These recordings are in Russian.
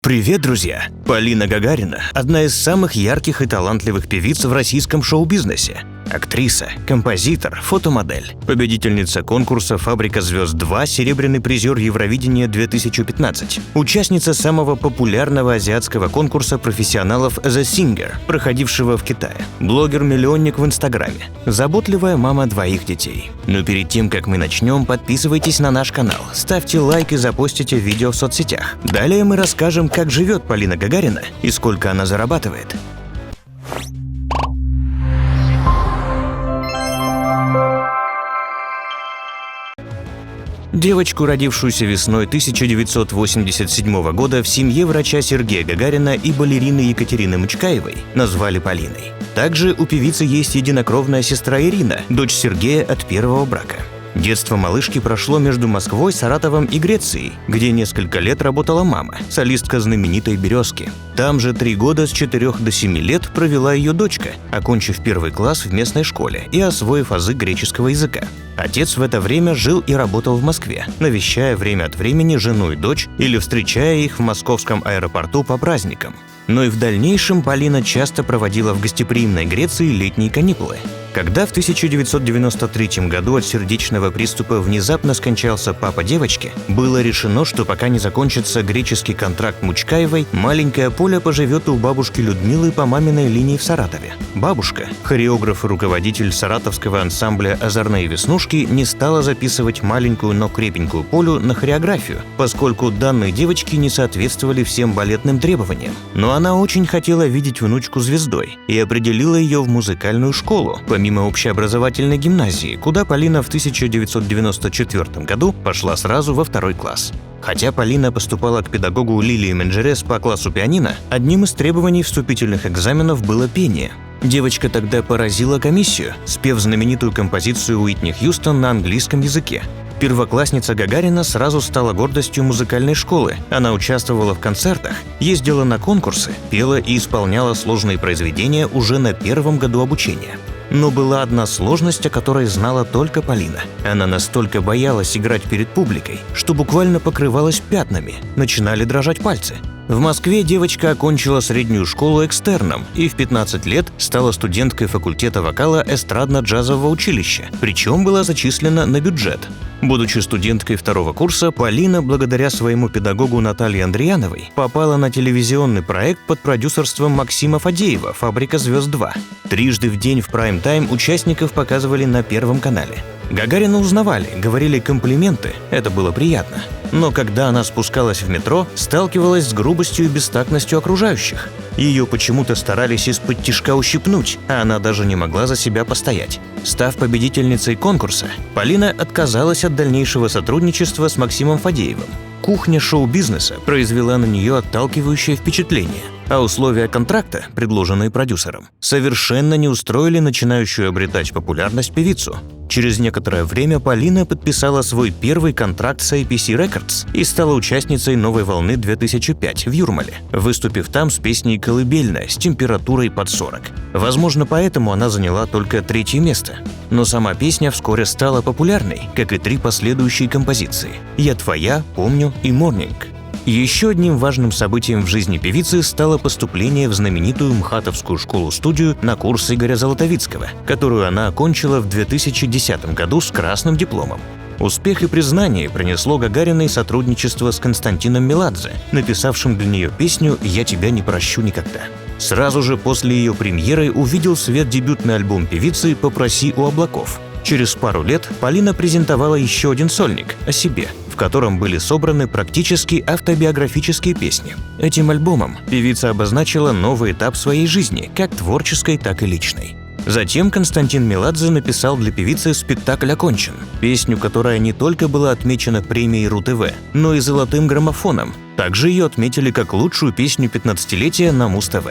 Привет, друзья! Полина Гагарина – одна из самых ярких и талантливых певиц в российском шоу-бизнесе. Актриса, композитор, фотомодель, победительница конкурса «Фабрика звезд 2», серебряный призер Евровидения 2015, участница самого популярного азиатского конкурса профессионалов «The Singer», проходившего в Китае, блогер-миллионник в Инстаграме, заботливая мама двоих детей. Но перед тем, как мы начнем, подписывайтесь на наш канал, ставьте лайк и запостите видео в соцсетях. Далее мы расскажем, как живет Полина Гагарина и сколько она зарабатывает. Девочку, родившуюся весной 1987 года в семье врача Сергея Гагарина и балерины Екатерины Мочкаевой, назвали Полиной. Также у певицы есть единокровная сестра Ирина, дочь Сергея от первого брака. Детство малышки прошло между Москвой, Саратовом и Грецией, где несколько лет работала мама, солистка знаменитой «Березки». Там же 3 года с 4 до 7 лет провела ее дочка, окончив 1 класс в местной школе и освоив азы греческого языка. Отец в это время жил и работал в Москве, навещая время от времени жену и дочь или встречая их в московском аэропорту по праздникам. Но и в дальнейшем Полина часто проводила в гостеприимной Греции летние каникулы. Когда в 1993 году от сердечного приступа внезапно скончался папа девочки, было решено, что пока не закончится греческий контракт Мочкаевой, маленькая Поля поживет у бабушки Людмилы по маминой линии в Саратове. Бабушка, хореограф и руководитель саратовского ансамбля «Озорные веснушки», не стала записывать маленькую, но крепенькую Полю на хореографию, поскольку данные девочки не соответствовали всем балетным требованиям. Но она очень хотела видеть внучку звездой и определила ее в музыкальную школу, помимо общеобразовательной гимназии, куда Полина в 1994 году пошла сразу во 2 класс. Хотя Полина поступала к педагогу Лилии Менджерес по классу пианино, одним из требований вступительных экзаменов было пение. Девочка тогда поразила комиссию, спев знаменитую композицию Уитни Хьюстон на английском языке. Первоклассница Гагарина сразу стала гордостью музыкальной школы. Она участвовала в концертах, ездила на конкурсы, пела и исполняла сложные произведения уже на 1-м году обучения. Но была одна сложность, о которой знала только Полина. Она настолько боялась играть перед публикой, что буквально покрывалась пятнами, начинали дрожать пальцы. В Москве девочка окончила среднюю школу экстерном и в 15 лет стала студенткой факультета вокала эстрадно-джазового училища, причем была зачислена на бюджет. Будучи студенткой 2-го курса, Полина, благодаря своему педагогу Наталье Андреяновой, попала на телевизионный проект под продюсерством Максима Фадеева «Фабрика звезд 2». Трижды в день в прайм-тайм участников показывали на Первом канале. Гагарину узнавали, говорили комплименты, это было приятно. Но когда она спускалась в метро, сталкивалась с грубостью и бестактностью окружающих. Ее почему-то старались из-под тишка ущипнуть, а она даже не могла за себя постоять. Став победительницей конкурса, Полина отказалась от дальнейшего сотрудничества с Максимом Фадеевым. Кухня шоу-бизнеса произвела на нее отталкивающее впечатление, а условия контракта, предложенные продюсером, совершенно не устроили начинающую обретать популярность певицу. Через некоторое время Полина подписала свой первый контракт с APC Records и стала участницей «Новой волны 2005» в Юрмале, выступив там с песней «Колыбельная» с температурой под 40. Возможно, поэтому она заняла только 3-е место. Но сама песня вскоре стала популярной, как и 3 последующие композиции «Я твоя», «Помню» и «Morning». Еще одним важным событием в жизни певицы стало поступление в знаменитую МХАТовскую школу-студию на курс Игоря Золотовицкого, которую она окончила в 2010 году с красным дипломом. Успех и признание принесло Гагариной сотрудничество с Константином Меладзе, написавшим для нее песню «Я тебя не прощу никогда». Сразу же после ее премьеры увидел свет дебютный альбом певицы «Попроси у облаков». Через пару лет Полина презентовала еще один сольник «О себе», в котором были собраны практически автобиографические песни. Этим альбомом певица обозначила новый этап своей жизни, как творческой, так и личной. Затем Константин Меладзе написал для певицы «Спектакль окончен», песню, которая не только была отмечена премией РУ-ТВ, но и золотым граммофоном. Также ее отметили как лучшую песню 15-летия на Муз-ТВ.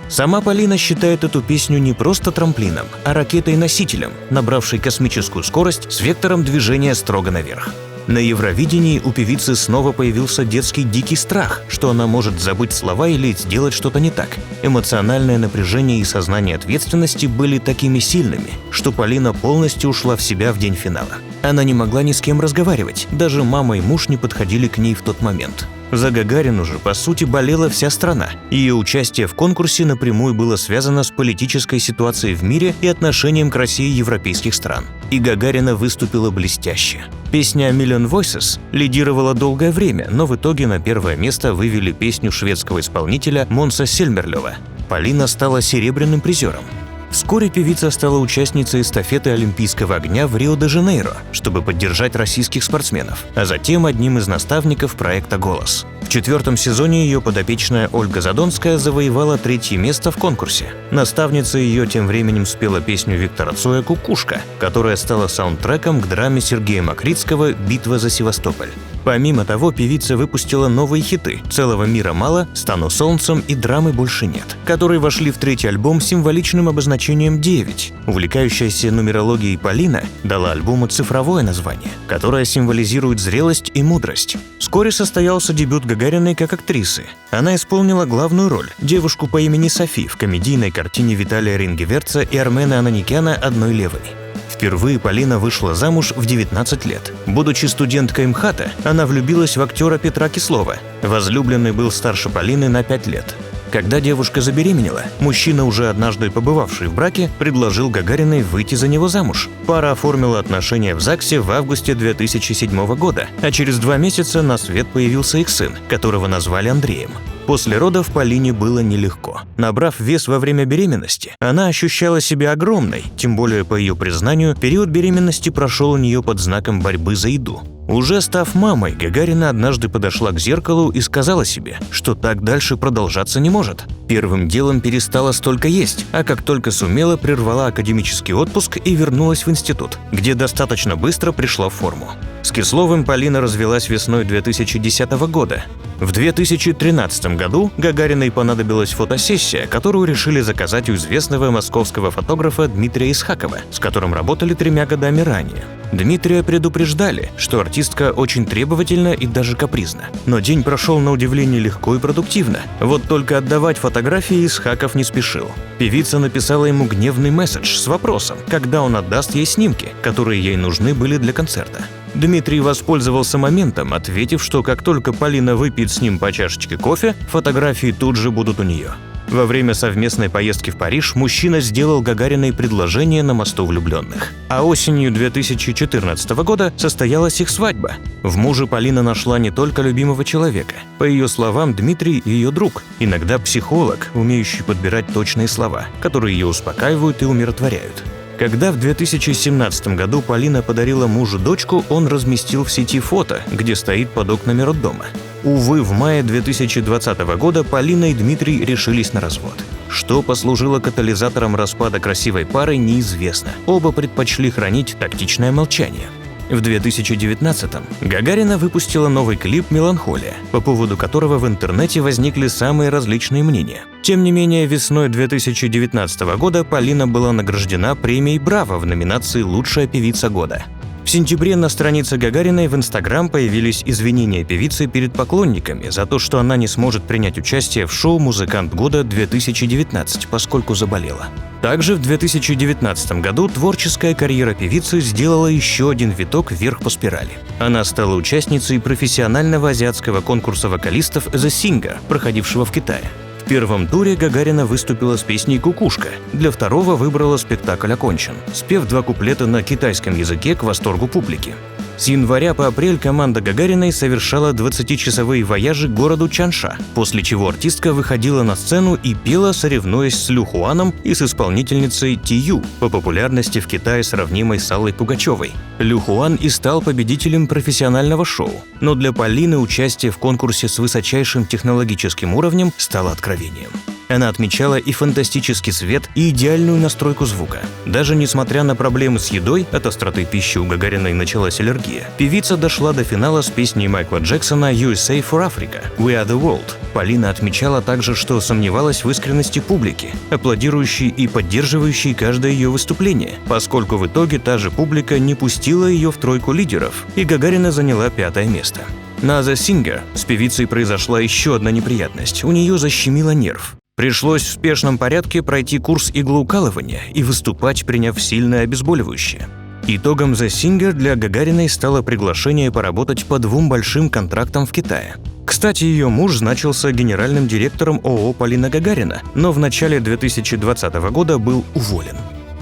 Сама Полина считает эту песню не просто трамплином, а ракетой-носителем, набравшей космическую скорость с вектором движения строго наверх. На Евровидении у певицы снова появился детский дикий страх, что она может забыть слова или сделать что-то не так. Эмоциональное напряжение и сознание ответственности были такими сильными, что Полина полностью ушла в себя в день финала. Она не могла ни с кем разговаривать, даже мама и муж не подходили к ней в тот момент. За Гагарину же, по сути, болела вся страна. Ее участие в конкурсе напрямую было связано с политической ситуацией в мире и отношением к России европейских стран. И Гагарина выступила блестяще. Песня «Million Voices» лидировала долгое время, но в итоге на первое место вывели песню шведского исполнителя Монса Сельмерлёва. Полина стала серебряным призером. Вскоре певица стала участницей эстафеты Олимпийского огня в Рио-де-Жанейро, чтобы поддержать российских спортсменов, а затем одним из наставников проекта «Голос». В 4-м сезоне ее подопечная Ольга Задонская завоевала 3-е место в конкурсе. Наставница ее тем временем спела песню Виктора Цоя «Кукушка», которая стала саундтреком к драме Сергея Макритского «Битва за Севастополь». Помимо того, певица выпустила новые хиты «Целого мира мало», «Стану солнцем» и «Драмы больше нет», которые вошли в 3-й альбом с символичным обозначением 9. Увлекающаяся нумерологией Полина дала альбому цифровое название, которое символизирует зрелость и мудрость. Вскоре состоялся дебют Гагариной как актрисы. Она исполнила главную роль – девушку по имени Софи в комедийной картине Виталия Рингеверца и Армена Ананикяна «Одной левой». Впервые Полина вышла замуж в 19 лет. Будучи студенткой МХАТа, она влюбилась в актера Петра Кислова. Возлюбленный был старше Полины на 5 лет. Когда девушка забеременела, мужчина, уже однажды побывавший в браке, предложил Гагариной выйти за него замуж. Пара оформила отношения в ЗАГСе в августе 2007 года, а через 2 месяца на свет появился их сын, которого назвали Андреем. После родов Полине было нелегко. Набрав вес во время беременности, она ощущала себя огромной, тем более, по ее признанию, период беременности прошел у нее под знаком борьбы за еду. Уже став мамой, Гагарина однажды подошла к зеркалу и сказала себе, что так дальше продолжаться не может. Первым делом перестала столько есть, а как только сумела, прервала академический отпуск и вернулась в институт, где достаточно быстро пришла в форму. С Кисловым Полина развелась весной 2010 года. В 2013 году Гагариной понадобилась фотосессия, которую решили заказать у известного московского фотографа Дмитрия Исхакова, с которым работали 3 годами ранее. Дмитрия предупреждали, что артистка очень требовательна и даже капризна. Но день прошел на удивление легко и продуктивно. Вот только отдавать фотографии Исхаков не спешил. Певица написала ему гневный месседж с вопросом, когда он отдаст ей снимки, которые ей нужны были для концерта. Дмитрий воспользовался моментом, ответив, что как только Полина выпьет с ним по чашечке кофе, фотографии тут же будут у нее. Во время совместной поездки в Париж мужчина сделал Гагариной предложение на мосту влюбленных. А осенью 2014 года состоялась их свадьба. В муже Полина нашла не только любимого человека. По ее словам, Дмитрий – ее друг, иногда психолог, умеющий подбирать точные слова, которые ее успокаивают и умиротворяют. Когда в 2017 году Полина подарила мужу дочку, он разместил в сети фото, где стоит под окнами роддома. Увы, в мае 2020 года Полина и Дмитрий решились на развод. Что послужило катализатором распада красивой пары, неизвестно. Оба предпочли хранить тактичное молчание. В 2019-м Гагарина выпустила новый клип «Меланхолия», по поводу которого в интернете возникли самые различные мнения. Тем не менее, весной 2019 года Полина была награждена премией «Браво» в номинации «Лучшая певица года». В сентябре на странице Гагариной в Инстаграм появились извинения певицы перед поклонниками за то, что она не сможет принять участие в шоу «Музыкант года-2019», поскольку заболела. Также в 2019 году творческая карьера певицы сделала еще один виток вверх по спирали. Она стала участницей профессионального азиатского конкурса вокалистов «The Singer», проходившего в Китае. В первом туре Гагарина выступила с песней «Кукушка», для второго выбрала «Спектакль окончен», спев 2 куплета на китайском языке к восторгу публики. С января по апрель команда Гагариной совершала 20-часовые вояжи к городу Чанша, после чего артистка выходила на сцену и пела, соревнуясь с Лю Хуаном и с исполнительницей Ти Ю, по популярности в Китае сравнимой с Аллой Пугачевой. Лю Хуан и стал победителем профессионального шоу, но для Полины участие в конкурсе с высочайшим технологическим уровнем стало откровением. Она отмечала и фантастический свет, и идеальную настройку звука. Даже несмотря на проблемы с едой, от остроты пищи у Гагариной началась аллергия, певица дошла до финала с песней Майкла Джексона «USA for Africa» «We are the world». Полина отмечала также, что сомневалась в искренности публики, аплодирующей и поддерживающей каждое ее выступление, поскольку в итоге та же публика не пустила ее в тройку лидеров, и Гагарина заняла 5-е место. На «The Singer» с певицей произошла еще одна неприятность – у нее защемило нерв. Пришлось в спешном порядке пройти курс иглоукалывания и выступать, приняв сильное обезболивающее. Итогом The Singer для Гагариной стало приглашение поработать по 2 большим контрактам в Китае. Кстати, ее муж значился генеральным директором ООО «Полина Гагарина», но в начале 2020 года был уволен.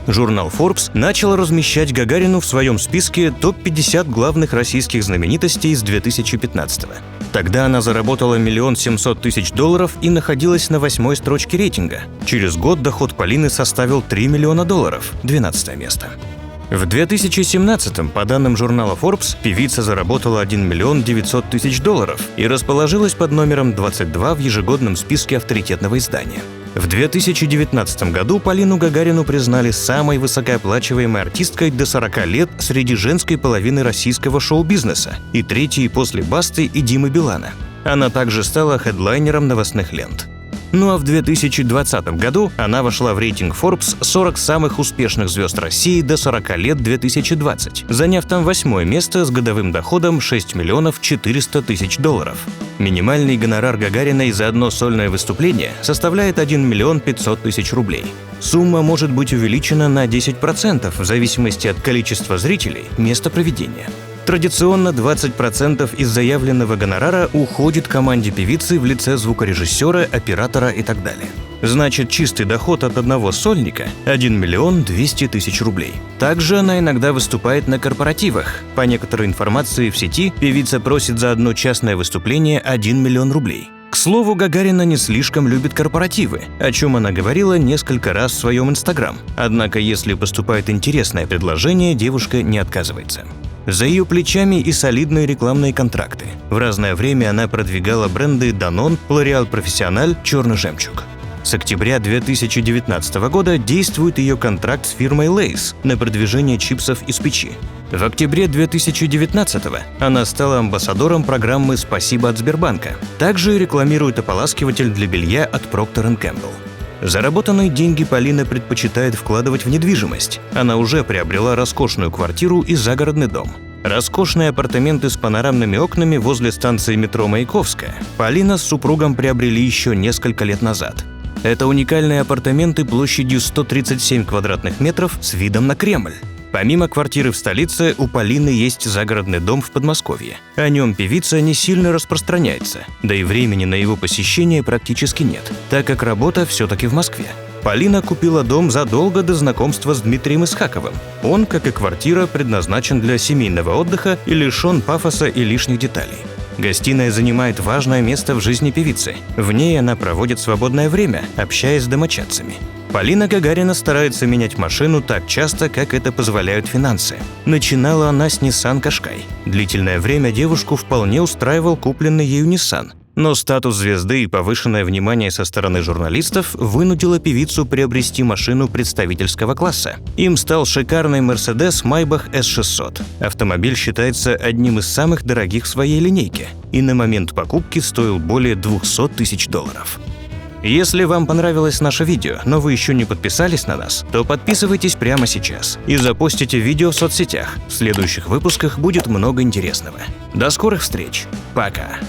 Журнал Forbes начал размещать Гагарину в своем списке топ-50 главных российских знаменитостей с 2015-го. Тогда она заработала $1 700 000 и находилась на 8-й строчке рейтинга. Через год доход Полины составил $3 миллиона, 12-е место. В 2017-м, по данным журнала Forbes, певица заработала $1 900 000 и расположилась под номером 22 в ежегодном списке авторитетного издания. В 2019 году Полину Гагарину признали самой высокооплачиваемой артисткой до 40 лет среди женской половины российского шоу-бизнеса и третьей после Басты и Димы Билана. Она также стала хедлайнером новостных лент. Ну а в 2020 году она вошла в рейтинг Forbes 40 самых успешных звезд России до 40 лет 2020, заняв там 8-е место с годовым доходом $6 400 000. Минимальный гонорар Гагариной за одно сольное выступление составляет $1 500 000 рублей. Сумма может быть увеличена на 10% в зависимости от количества зрителей, места проведения. Традиционно 20% из заявленного гонорара уходит команде певицы в лице звукорежиссера, оператора и так далее. Значит, чистый доход от одного сольника – $1 200 000 рублей. Также она иногда выступает на корпоративах. По некоторой информации в сети, певица просит за одно частное выступление $1 миллион рублей. К слову, Гагарина не слишком любит корпоративы, о чем она говорила несколько раз в своем Инстаграм. Однако, если поступает интересное предложение, девушка не отказывается. За ее плечами и солидные рекламные контракты. В разное время она продвигала бренды Danone, L'Oréal Professionnel, «Черный жемчуг». С октября 2019 года действует ее контракт с фирмой Lay's на продвижение чипсов из печи. В октябре 2019 она стала амбассадором программы «Спасибо от Сбербанка». Также рекламирует ополаскиватель для белья от Procter & Gamble. Заработанные деньги Полина предпочитает вкладывать в недвижимость. Она уже приобрела роскошную квартиру и загородный дом. Роскошные апартаменты с панорамными окнами возле станции метро Маяковская Полина с супругом приобрели еще несколько лет назад. Это уникальные апартаменты площадью 137 квадратных метров с видом на Кремль. Помимо квартиры в столице, у Полины есть загородный дом в Подмосковье. О нем певица не сильно распространяется, да и времени на его посещение практически нет, так как работа все-таки в Москве. Полина купила дом задолго до знакомства с Дмитрием Исхаковым. Он, как и квартира, предназначен для семейного отдыха и лишен пафоса и лишних деталей. Гостиная занимает важное место в жизни певицы. В ней она проводит свободное время, общаясь с домочадцами. Полина Гагарина старается менять машину так часто, как это позволяют финансы. Начинала она с Nissan Qashqai. Длительное время девушку вполне устраивал купленный ею Nissan. Но статус звезды и повышенное внимание со стороны журналистов вынудило певицу приобрести машину представительского класса. Им стал шикарный Mercedes Maybach S600. Автомобиль считается одним из самых дорогих в своей линейке и на момент покупки стоил более $200 000. Если вам понравилось наше видео, но вы еще не подписались на нас, то подписывайтесь прямо сейчас и запостите видео в соцсетях. В следующих выпусках будет много интересного. До скорых встреч. Пока.